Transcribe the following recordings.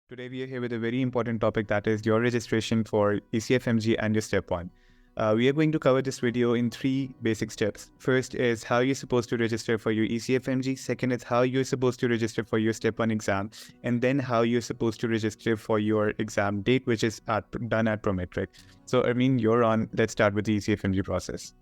Today we are here with a very important topic, that is your registration for ECFMG and your Step 1. We are going to cover this video in 3 basic steps. First is how you're supposed to register for your ECFMG. Second is how you're supposed to register for your Step 1 exam. And then how you're supposed to register for your exam date, which is done at Prometric. So, Armin, you're on. Let's start with the ECFMG process.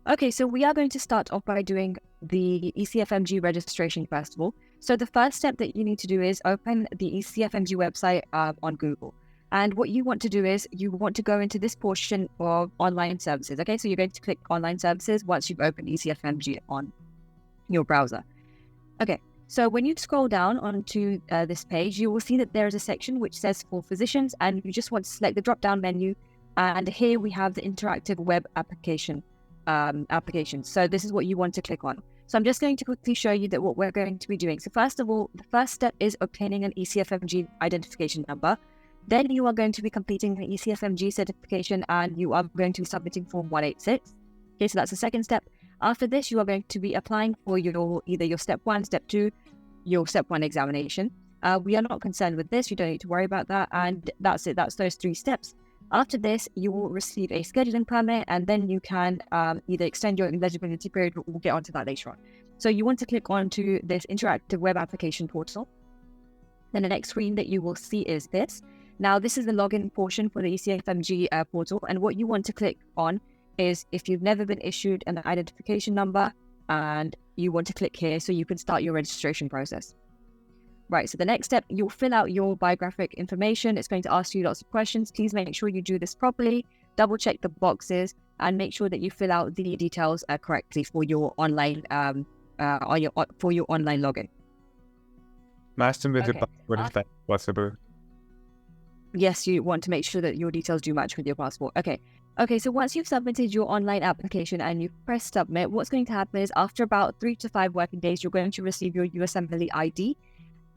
Okay, so we are going to start off by doing the ECFMG registration first of all. So the first step that you need to do is open the ECFMG website on Google. And what you want to do is you want to go into this portion of online services. Okay, so you're going to click online services once you've opened ECFMG on your browser. Okay, so when you scroll down onto this page, you will see that there is a section which says for physicians, and you just want to select the drop-down menu. And here we have the interactive web application. So this is what you want to click on. So I'm just going to quickly show you that what we're going to be doing. So first of all, the first step is obtaining an ECFMG identification number. Then you are going to be completing the ECFMG certification and you are going to be submitting Form 186. Okay, so that's the second step. After this, you are going to be applying for either your Step 1, Step 2, your Step 1 examination. We are not concerned with this. You don't need to worry about that. And that's it. That's those 3 steps. After this, you will receive a scheduling permit, and then you can either extend your eligibility period, but we'll get onto that later on. So you want to click onto this interactive web application portal. Then the next screen that you will see is this. Now, this is the login portion for the ECFMG portal, and what you want to click on is if you've never been issued an identification number, and you want to click here so you can start your registration process. Right, so the next step, you'll fill out your biographic information. It's going to ask you lots of questions. Please make sure you do this properly, double check the boxes, and make sure that you fill out the details correctly for your online online login. Match them with your passport if that's possible. Yes, you want to make sure that your details do match with your passport. Okay, so once you've submitted your online application and you press submit, what's going to happen is after about 3 to 5 working days, you're going to receive your USMLE ID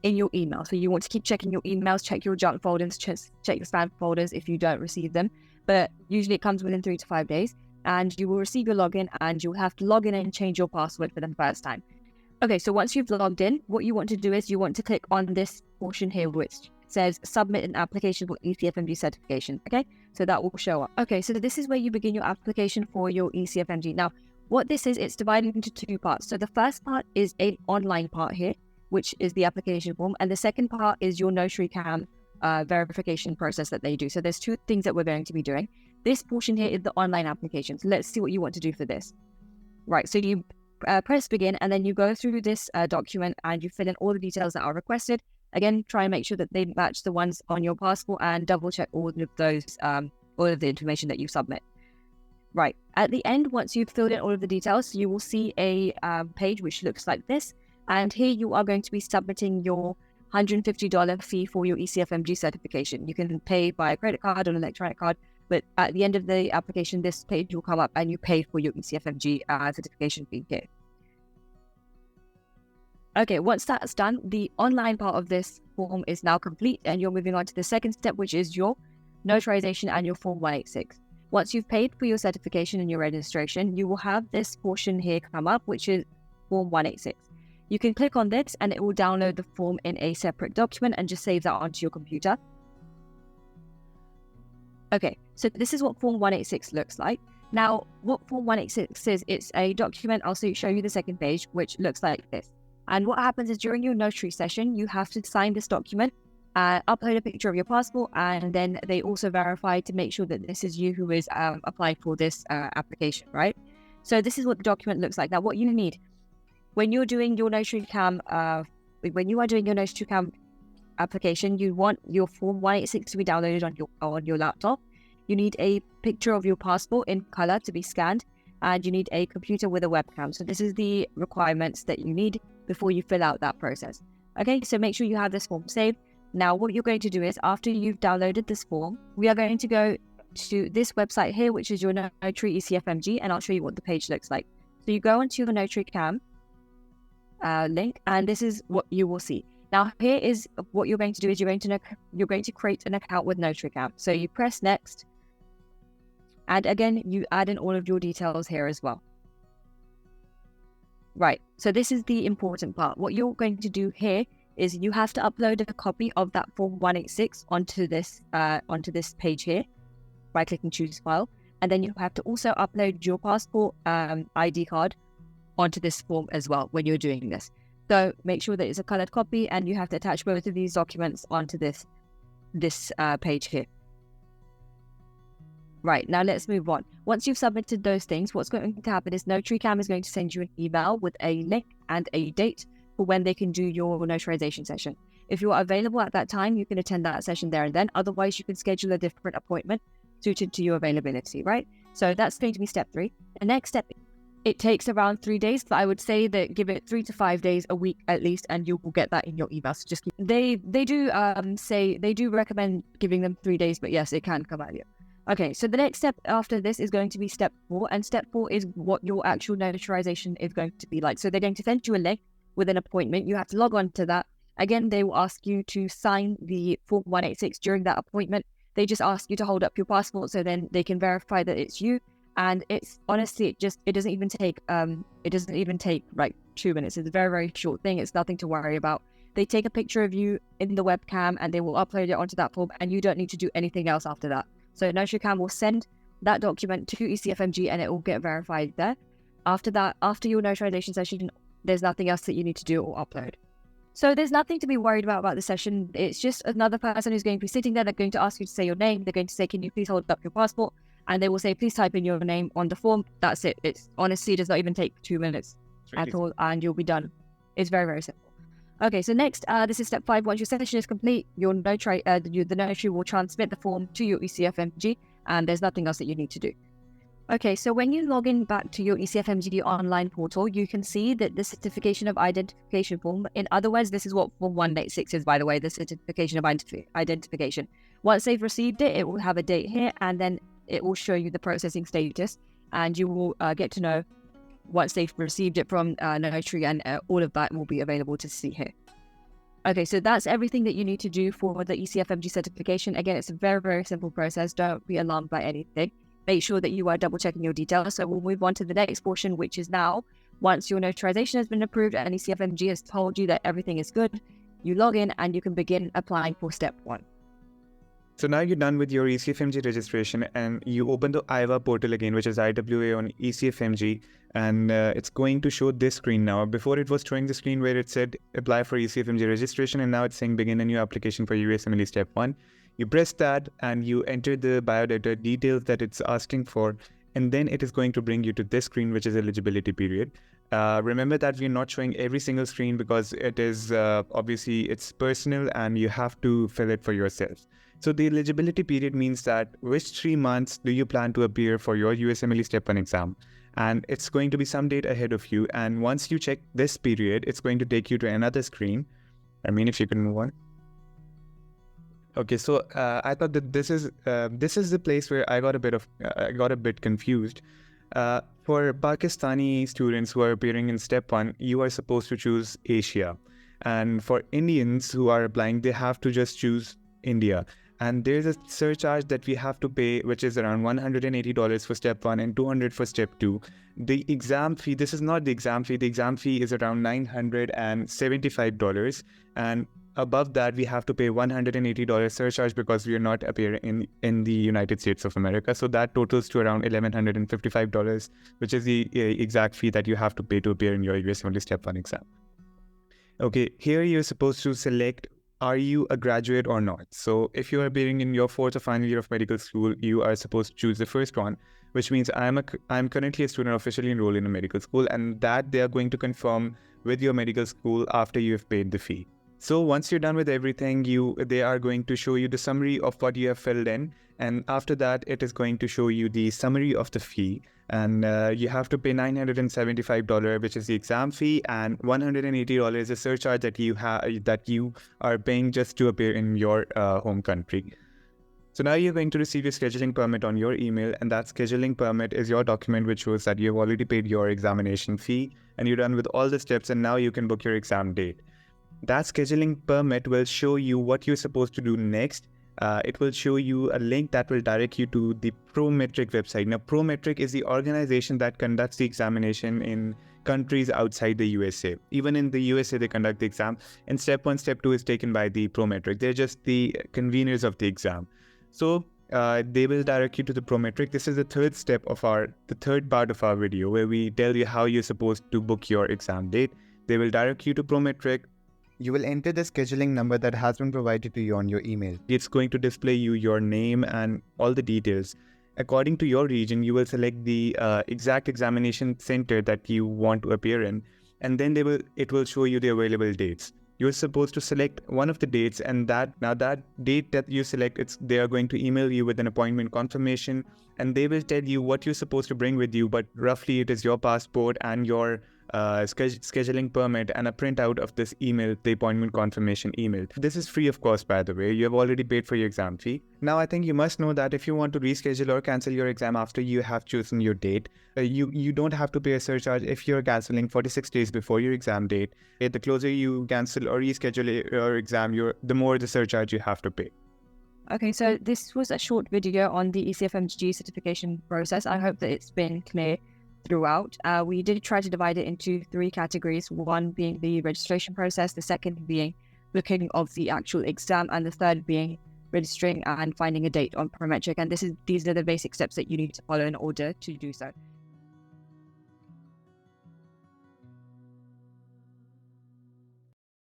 in your email. So you want to keep checking your emails, check your junk folders, check your spam folders if you don't receive them. But usually it comes within 3 to 5 days, and you will receive your login and you'll have to log in and change your password for the first time. Okay, so once you've logged in, what you want to do is you want to click on this portion here which says submit an application for ECFMG certification. Okay, so that will show up. Okay, so this is where you begin your application for your ECFMG. Now, what this is, it's divided into 2 parts. So the first part is an online part here, which is the application form, and the second part is your notary cam verification process that they do. So there's 2 things that we're going to be doing. This portion here is the online application. So let's see what you want to do for this. Right, so you press begin, and then you go through this document and you fill in all the details that are requested. Again, try and make sure that they match the ones on your passport and double check all of those, all of the information that you submit. Right, at the end, once you've filled in all of the details, you will see a page which looks like this. And here you are going to be submitting your $150 fee for your ECFMG certification. You can pay by a credit card or an electronic card, but at the end of the application, this page will come up and you pay for your ECFMG certification fee here. Okay, once that's done, the online part of this form is now complete, and you're moving on to the second step, which is your notarization and your Form 186. Once you've paid for your certification and your registration, you will have this portion here come up, which is Form 186. You can click on this and it will download the form in a separate document and just save that onto your computer. Okay, so this is what Form 186 looks like. Now, what Form 186 is, it's a document. I'll show you the second page, which looks like this. And what happens is during your notary session, you have to sign this document, upload a picture of your passport, and then they also verify to make sure that this is you who is applying for this application, right? So this is what the document looks like. Now, what you need when you're doing your notary cam, application, you want your Form 186 to be downloaded on your laptop. You need a picture of your passport in color to be scanned, and you need a computer with a webcam. So this is the requirements that you need before you fill out that process. Okay, so make sure you have this form saved. Now, what you're going to do is after you've downloaded this form, we are going to go to this website here, which is your Notary ECFMG, and I'll show you what the page looks like. So you go onto your notary cam link, and this is what you will see. Now, here is what you're going to do is you're going to create an account with Notary Cam. So you press next, and again, you add in all of your details here as well. Right, so this is the important part. What you're going to do here is you have to upload a copy of that Form 186 onto this page here by clicking Choose File. And then you have to also upload your passport ID card onto this form as well when you're doing this. So make sure that it's a colored copy, and you have to attach both of these documents onto this page here. Right, now let's move on. Once you've submitted those things, what's going to happen is NotaryCam is going to send you an email with a link and a date for when they can do your notarization session. If you are available at that time, you can attend that session there and then. Otherwise, you can schedule a different appointment suited to your availability, right? So that's going to be step 3. The next step, it takes around 3 days, but I would say that give it 3 to 5 days a week at least, and you will get that in your email. So just they do recommend giving them 3 days, but yes, it can come earlier. Okay, so the next step after this is going to be step 4, and step 4 is what your actual notarization is going to be like. So they're going to send you a link with an appointment. You have to log on to that. Again, they will ask you to sign the Form 186 during that appointment. They just ask you to hold up your passport so then they can verify that it's you. And it's honestly, it doesn't even take like 2 minutes. It's a very, very short thing. It's nothing to worry about. They take a picture of you in the webcam and they will upload it onto that form, and you don't need to do anything else after that. So NotaryCam will send that document to ECFMG and it will get verified there. After that, after your notarization session, there's nothing else that you need to do or upload. So there's nothing to be worried about the session. It's just another person who's going to be sitting there. They're going to ask you to say your name. They're going to say, can you please hold up your passport? And they will say, please type in your name on the form. That's it. It's honestly, it does not even take 2 minutes at all, and you'll be done. It's very, very simple. Okay, so next, this is step 5. Once your session is complete, the notary will transmit the form to your ECFMG, and there's nothing else that you need to do. Okay, so when you log in back to your ECFMG online portal, you can see that the certification of identification form, in other words, this is what Form 186 is, by the way, the certification of identification. Once they've received it, it will have a date here, and then it will show you the processing status, and you will get to know once they've received it from Notary, and all of that will be available to see here. Okay, so that's everything that you need to do for the ECFMG certification. Again, it's a very, very simple process. Don't be alarmed by anything. Make sure that you are double checking your details. So we'll move on to the next portion, which is now, once your notarization has been approved and ECFMG has told you that everything is good, you log in and you can begin applying for step 1. So now you're done with your ECFMG registration and you open the IVA portal again, which is IWA on ECFMG, and it's going to show this screen now. Before it was showing the screen where it said apply for ECFMG registration, and now it's saying begin a new application for USMLE step 1. You press that and you enter the biodata details that it's asking for, and then it is going to bring you to this screen, which is eligibility period. Remember that we're not showing every single screen because it is obviously it's personal and you have to fill it for yourself. So the eligibility period means that which 3 months do you plan to appear for your USMLE Step 1 exam? And it's going to be some date ahead of you. And once you check this period, it's going to take you to another screen. I mean, if you can move on. Okay, so I thought that this is the place where I got a bit confused. For Pakistani students who are appearing in Step 1, you are supposed to choose Asia. And for Indians who are applying, they have to just choose India. And there's a surcharge that we have to pay, which is around $180 for step 1 and $200 for step 2. The exam fee, this is not the exam fee. The exam fee is around $975. And above that, we have to pay $180 surcharge because we are not appearing in the United States of America. So that totals to around $1,155, which is the exact fee that you have to pay to appear in your USMLE Step 1 exam. Okay, here you're supposed to select, are you a graduate or not? So if you are appearing in your 4th or final year of medical school, you are supposed to choose the first one, which means I'm currently a student officially enrolled in a medical school, and that they are going to confirm with your medical school after you have paid the fee. So once you're done with everything, they are going to show you the summary of what you have filled in, and after that, it is going to show you the summary of the fee. And you have to pay $975, which is the exam fee, and $180 is a surcharge that you are paying just to appear in your home country. So now you're going to receive your scheduling permit on your email, and that scheduling permit is your document which shows that you've already paid your examination fee and you're done with all the steps, and now you can book your exam date. That scheduling permit will show you what you're supposed to do next. It will show you a link that will direct you to the Prometric website. Now, Prometric is the organization that conducts the examination in countries outside the USA. Even in the USA, they conduct the exam. And step 1, step 2 is taken by the Prometric. They're just the conveners of the exam. So they will direct you to the Prometric. This is the third part of our video, where we tell you how you're supposed to book your exam date. They will direct you to Prometric. You will enter the scheduling number that has been provided to you on your email. It's going to display you your name and all the details. According to your region, you will select the exact examination center that you want to appear in, and then it will show you the available dates. You're supposed to select one of the dates, and that date that you select, they are going to email you with an appointment confirmation, and they will tell you what you're supposed to bring with you, but roughly it is your passport and your scheduling permit and a printout of this email, the appointment confirmation email. This is free of cost, by the way. You have already paid for your exam fee. Now, I think you must know that if you want to reschedule or cancel your exam after you have chosen your date, you don't have to pay a surcharge if you're canceling 46 days before your exam date. The closer you cancel or reschedule your exam, the more the surcharge you have to pay. Okay, so this was a short video on the ECFMG certification process. I hope that it's been clear throughout. We did try to divide it into 3 categories, one being the registration process, the second being booking of the actual exam, and the third being registering and finding a date on Prometric. And these are the basic steps that you need to follow in order to do so.